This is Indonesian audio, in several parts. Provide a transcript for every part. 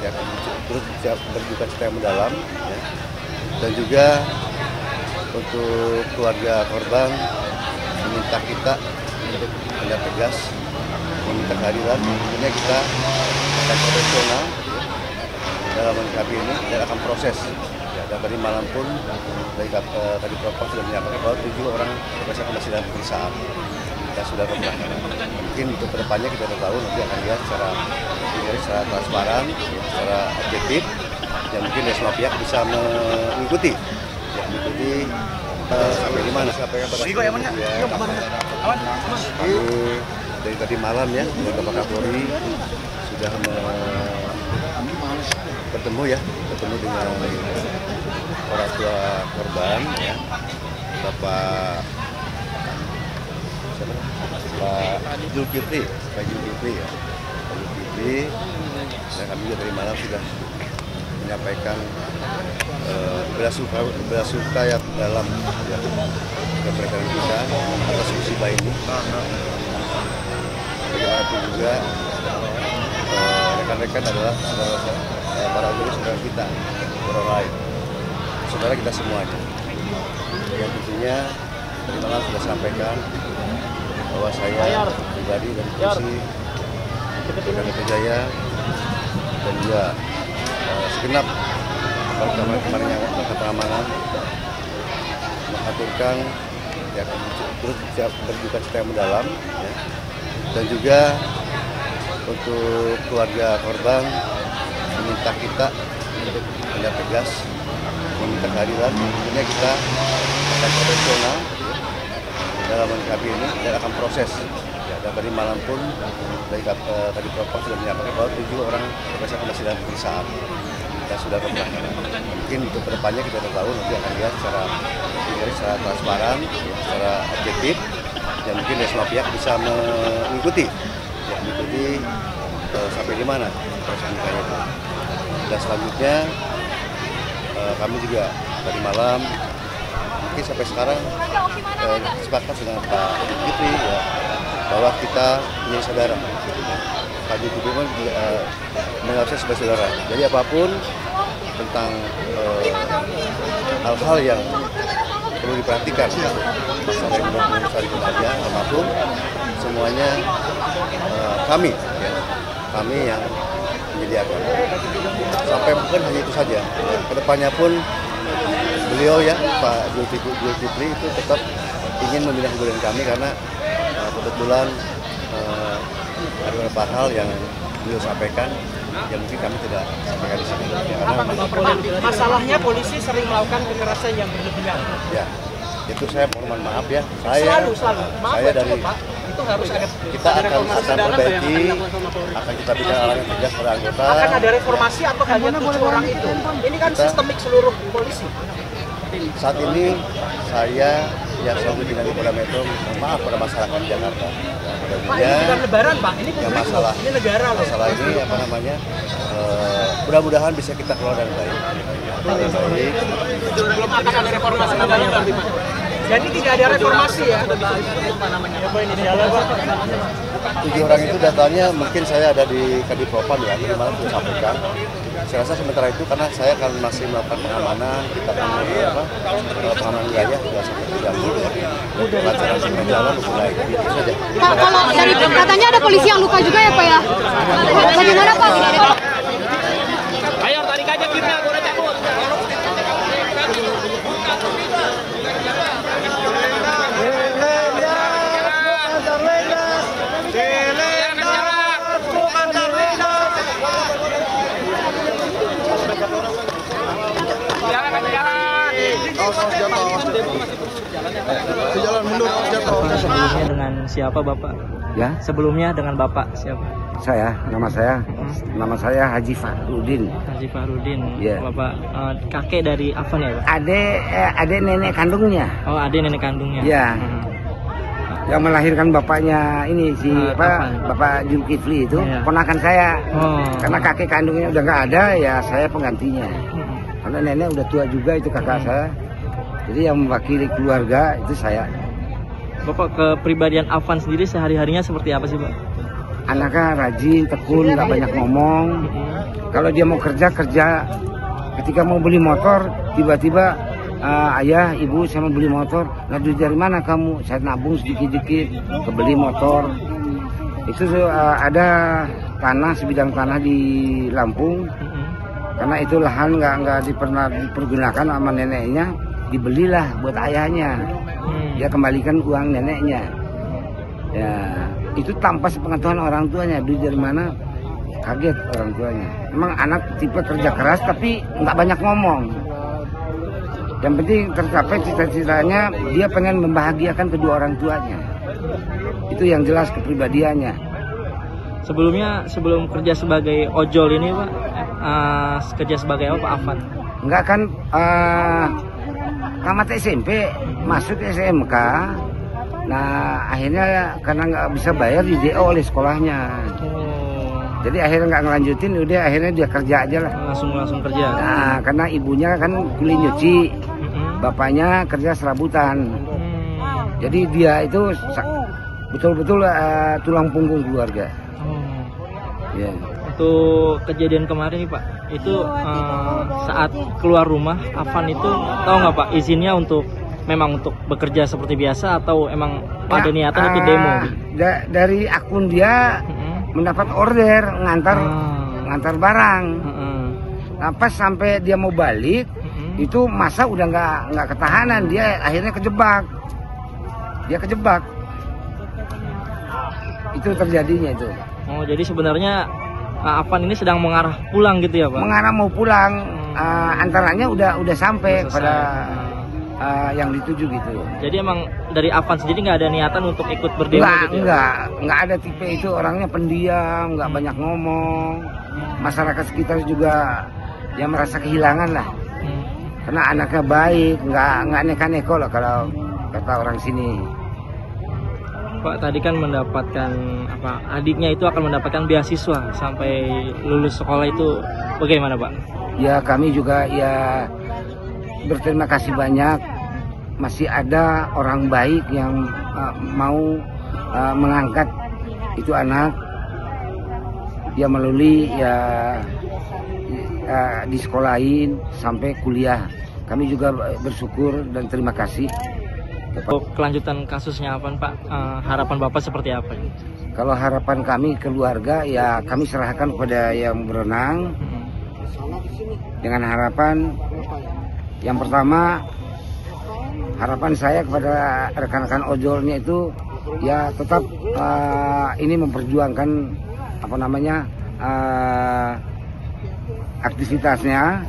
ya, terus berduka cita yang mendalam, ya. Dan juga untuk keluarga korban meminta kita untuk tindak tegas, meminta kehadiran. Tentunya kita akan profesional dalam menyikapi ini dan akan proses. Ya, dan tadi malam pun tadi Propam sudah menyampaikan bahwa 7 orang masih dalam pemeriksaan. Kita sudah berpengaruh. Mungkin untuk kedepannya kita tahu nanti akan lihat secara transparan, ya, secara objektif, yang mungkin dari semua pihak bisa mengikuti, ya, sampai di mana sampai pada dari tadi malam ya, Bapak Kapolri sudah bertemu dengan orang tua korban, ya, Pak Zulkifli, ya, Pak Zulkifli, dan kami juga dari malam sudah menyampaikan berasuka yang dalam, ya, keberatan kita atas musibah ini. Bagaimanapun juga rekan-rekan adalah para saudara kita, orang lain, saudara kita semuanya. Yang tentunya dari malam sudah sampaikan bahwa saya pribadi dan polisi Polda Metro Jaya dan juga segenap aparat kemarin yang melakukan pengamanan mengaturkan, ya, terus berduka cita yang mendalam, ya. Dan juga untuk keluarga korban meminta kita untuk tindak tegas, meminta kehadiran. Tentunya kita akan profesional, ya, dalam menyikapi ini dan akan proses. Ya, dan tadi malam pun tadi Propam sudah menyampaikan bahwa 7 orang masih dalam pemeriksaan. Kita sudah berpengaruh. Mungkin untuk kedepannya kita tahu nanti akan lihat secara transparan, ya, secara objektif, yang mungkin dari semua pihak bisa mengikuti, ya, sampai di mana proses pernikahannya itu. Dan selanjutnya kami juga tadi malam mungkin sampai sekarang sepakat dengan Pak Zulkifli, ya, bahwa kita menjadi saudara. Pak Zulkifli pun menganggap saya sebagai saudara. Jadi apapun tentang hal-hal yang perlu diperhatikan, masalah yang mencari kebahagiaan apapun, semuanya kami yang menyediakan. Sampai bukan hanya itu saja, kedepannya pun beliau, ya, Pak Zulkifli itu tetap ingin membina hubungan kami karena kebetulan ada beberapa hal yang beliau sampaikan yang mungkin kami tidak sampaikan di sini. Ya, masalahnya polisi sering melakukan kekerasan yang berlebihan. Ya, itu saya mohon maaf, ya. Selalu. Maaf, saya dari Pak. Itu harus ada. Kita akan perbaiki, akan kita berikan arahan tegas pada anggota. Akan ada reformasi atau hanya 7 orang itu? Ini kan sistemik seluruh polisi. Saat ini saya yang selalu dengan Polda Metro, maaf pada masyarakat Jakarta. Pak, ini bukan lebaran, Pak. Ini yang masalah, ini negara loh. Masalah ini mudah-mudahan bisa kita kelola dengan baik. Belum akan ada reformasi namanya, Pak. Jadi tidak ada reformasi, ya. Ya, Pak. 7 orang itu datanya mungkin saya ada di Kadipropam, ya, tadi malam sudah sampaikan. Saya rasa sementara itu karena saya akan masih melakukan pengamanan, kita akan pengamanan wilayah juga sampai terganggu, ya. Pelajaran sampai jalan mulai itu saja. Pak, kalau dari katanya ada polisi yang luka juga, ya, Pak, ya? Bagaimana, Pak? Ayo tarik aja kita, boleh cabut. Sebelumnya dengan siapa, Bapak? Ya, Sebelumnya dengan Bapak siapa? nama saya Haji Fahrudin. Haji Fahrudin. Ya. Bapak kakek dari Afan, ya, Pak? Ade nenek kandungnya. Oh, adik nenek kandungnya. Ya. Yang melahirkan bapaknya ini Bapak Zulkifli itu, ya, ponakan saya. Oh. Karena kakek kandungnya udah nggak ada, ya saya penggantinya. Karena nenek udah tua juga, itu kakak saya. Jadi yang mewakili keluarga itu saya. Bapak, kepribadian Afan sendiri sehari-harinya seperti apa sih, Pak? anaknya rajin, tekun, nggak banyak ngomong. Kalau dia mau kerja. Ketika mau beli motor, tiba-tiba ayah, ibu, saya mau beli motor. Nah, duit dari mana kamu? Saya nabung sedikit-sedikit, kebeli motor. Itu ada tanah, sebidang tanah di Lampung. Karena itu lahan nggak pernah dipergunakan sama neneknya, dibelilah buat ayahnya. Dia kembalikan uang neneknya. Ya, itu tanpa sepengetahuan orang tuanya. Duit dari mana? Kaget orang tuanya. Emang anak tipe kerja keras tapi nggak banyak ngomong. Yang penting tercapai cita-citanya, dia pengen membahagiakan kedua orang tuanya. Itu yang jelas kepribadiannya. Sebelum kerja sebagai ojol ini Pak, kerja sebagai apa Pak Afan? Enggak kan, tamat SMP, masuk SMK. Nah akhirnya karena nggak bisa bayar di DO oleh sekolahnya. Jadi akhirnya nggak ngelanjutin, udah akhirnya dia kerja aja lah. Langsung kerja. Nah karena ibunya kan kuli nyuci, bapaknya kerja serabutan. Jadi dia itu betul-betul tulang punggung keluarga. Ya. Untuk kejadian kemarin nih Pak, itu saat keluar rumah Afan itu tahu nggak Pak izinnya untuk memang untuk bekerja seperti biasa atau emang ada niatan untuk demo? Dari akun dia mendapat order ngantar barang. Nah, pas sampai dia mau balik, itu masa udah nggak ketahanan, dia akhirnya kejebak. Dia kejebak. Itu terjadinya itu. Oh, jadi sebenarnya Afan ini sedang mengarah pulang gitu ya Pak? Mengarah mau pulang, antaranya udah sampai pada yang dituju gitu. Jadi emang dari Afan sendiri nggak ada niatan untuk ikut berdemo gitu ya? Nggak ada tipe itu, orangnya pendiam, nggak banyak ngomong. Masyarakat sekitar juga yang merasa kehilangan lah. Karena anaknya baik, nggak neko-neko lah kalau kata orang sini. Pak tadi kan mendapatkan adiknya itu akan mendapatkan beasiswa sampai lulus sekolah, itu bagaimana Pak? Ya kami juga ya berterima kasih banyak, masih ada orang baik yang mau mengangkat itu anak. Dia melalui ya disekolahin sampai kuliah. Kami juga bersyukur dan terima kasih. Untuk kelanjutan kasusnya apa Pak? Harapan Bapak seperti apa? Kalau harapan kami keluarga ya kami serahkan kepada yang berenang. Dengan harapan yang pertama, harapan saya kepada rekan-rekan ojolnya itu ya tetap ini memperjuangkan aktivitasnya,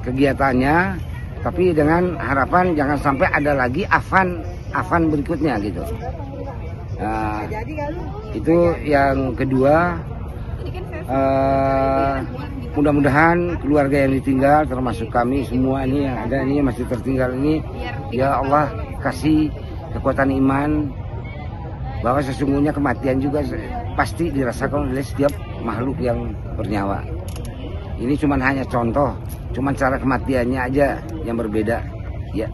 kegiatannya, tapi dengan harapan jangan sampai ada lagi Afan berikutnya gitu. Nah, itu yang kedua, mudah-mudahan keluarga yang ditinggal termasuk kami semua ini yang ada ini masih tertinggal ini, ya Allah kasih kekuatan iman bahwa sesungguhnya kematian juga pasti dirasakan oleh setiap makhluk yang bernyawa. Ini cuman hanya contoh, cuman cara kematiannya aja yang berbeda. Ya.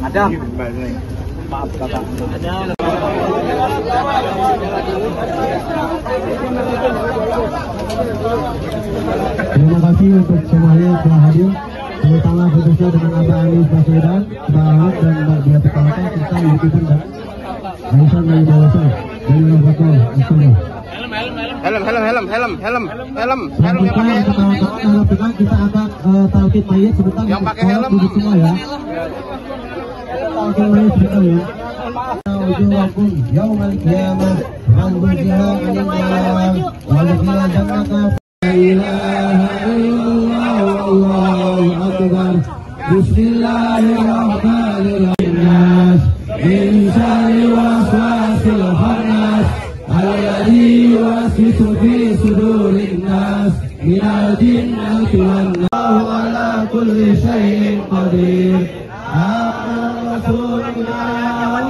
Adam. Maaf kakak. Terima kasih untuk semuanya yang telah hadir, terutama khususnya dengan Abah Anies Baswedan, Mbak Ahok dan Mbak Dia Pekalata, serta Ibu Titin dan Aisyah dari Bawasa dari Nabatul Asura. Helm yang pakai helm. Kita akan talqin mayat sebentar. Yang pakai helm semua ya. Talqin mayat sebentar ya. Wujuhakum yaumal qiyamah anbujiha anillah walidina jannaka la ilaha illallah wallahu akbar. Bismillahirrahmanirrahim. Min syarri waswasil khannas alladzi yuwaswisu fi sudurin nas minal jinnati wan nas. Allahu ala kulli syai'in qadir. Rasulullah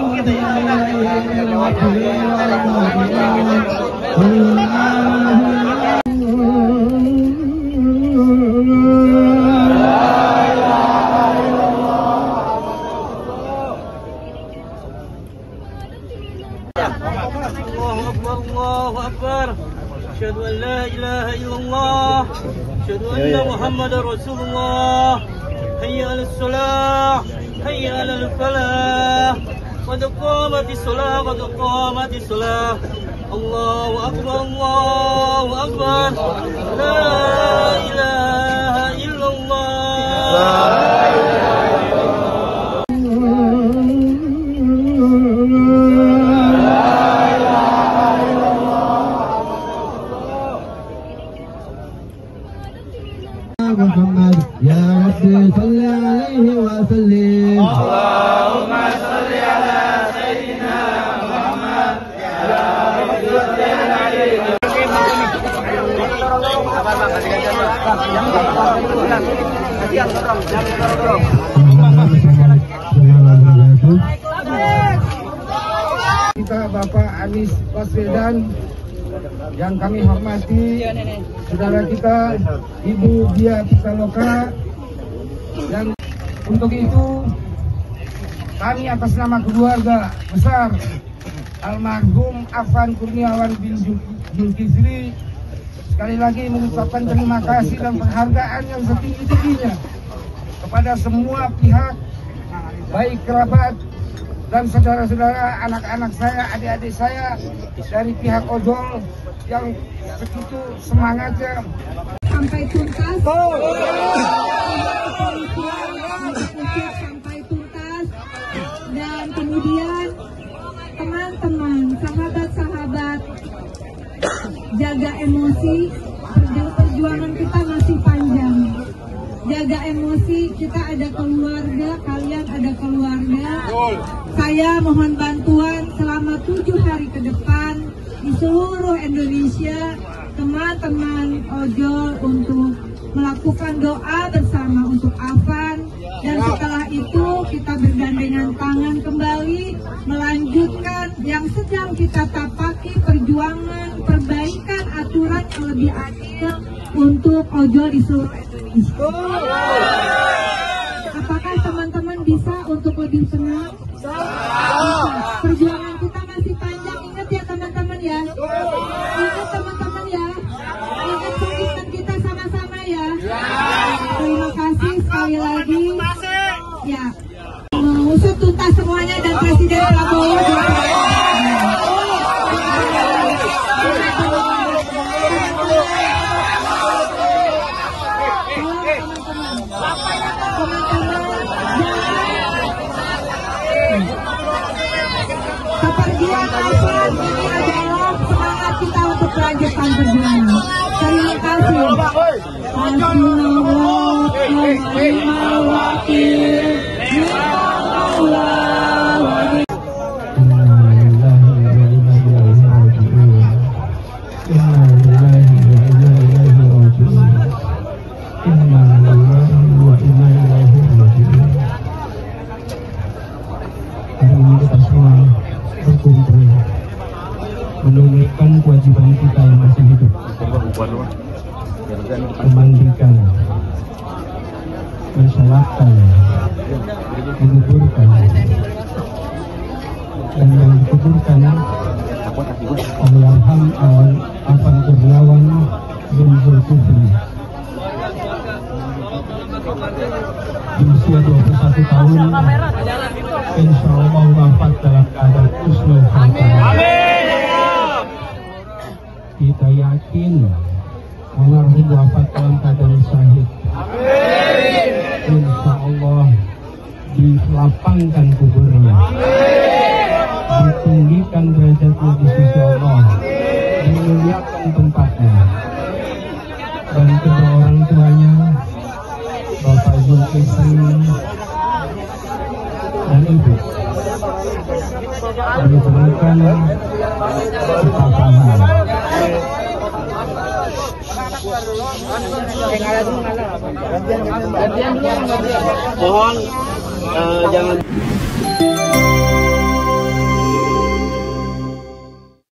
Muhammadar Rasulullah. Hayya 'alas shalah, hayya 'alal falah. Qad qamatis shalah, qad qamatis shalah. Allahu akbar, Allahu akbar. La ilaha illallah. Muhammad ya Rabbi salli alaihi wa sallim. Allahumma salli ala sayyidina Muhammad ya Rabbi salli alaihi. Kita Bapak Anies Baswedan yang kami hormati, saudara kita Ibu Diah Pitaloka, dan untuk itu kami atas nama keluarga besar almarhum Afan Kurniawan bin Zulkifli sekali lagi mengucapkan terima kasih dan penghargaan yang setinggi-tingginya kepada semua pihak, baik kerabat dan saudara-saudara, anak-anak saya, adik-adik saya dari pihak ojol yang begitu semangatnya Sampai tuntas. Sampai tuntas. Dan kemudian teman-teman, sahabat-sahabat, jaga emosi. Perjuangan kita masih panjang. Jaga emosi, kita ada keluarga, kalian ada keluarga. Saya mohon bantuan selama 7 hari ke depan di seluruh Indonesia, teman-teman ojol untuk melakukan doa bersama untuk Afan, dan setelah itu kita bergandengan tangan kembali melanjutkan yang sedang kita tapaki, perjuangan perbaikan aturan yang lebih adil untuk ojol di seluruh Indonesia. Apakah teman-teman bisa untuk lebih tenang? Perjuangan kita masih panjang, ingat ya teman-teman ya. Ingat teman-teman ya. Ingat komitmen kita sama-sama ya. Terima kasih sekali lagi. Ya, mengusut tuntas semuanya dan Presiden Prabowo juga. Kepergian Afan ini adalah semangat kita untuk melanjutkan perjuangan. Terima kasih. Hasbunallah wa ni'mal wakil. Menunaikan kewajiban kita yang masih hidup, memandikan, mensolatkan, menguburkan, dan yang dikuburkan Allahum Afan Kurniawan bin Zulkifli di usia 21 tahun, insya Allah wafat dalam keadaan husnul khatimah. Kita yakin almarhum wafat dalam keadaan syahid. Insya Allah dilapangkan kuburnya, ditinggikan derajatnya di sisi Allah, dimuliakan tempatnya, dan kedua orang tuanya Bapak Zulkifli dan Ibu diberikan ketabahan. Mohon jangan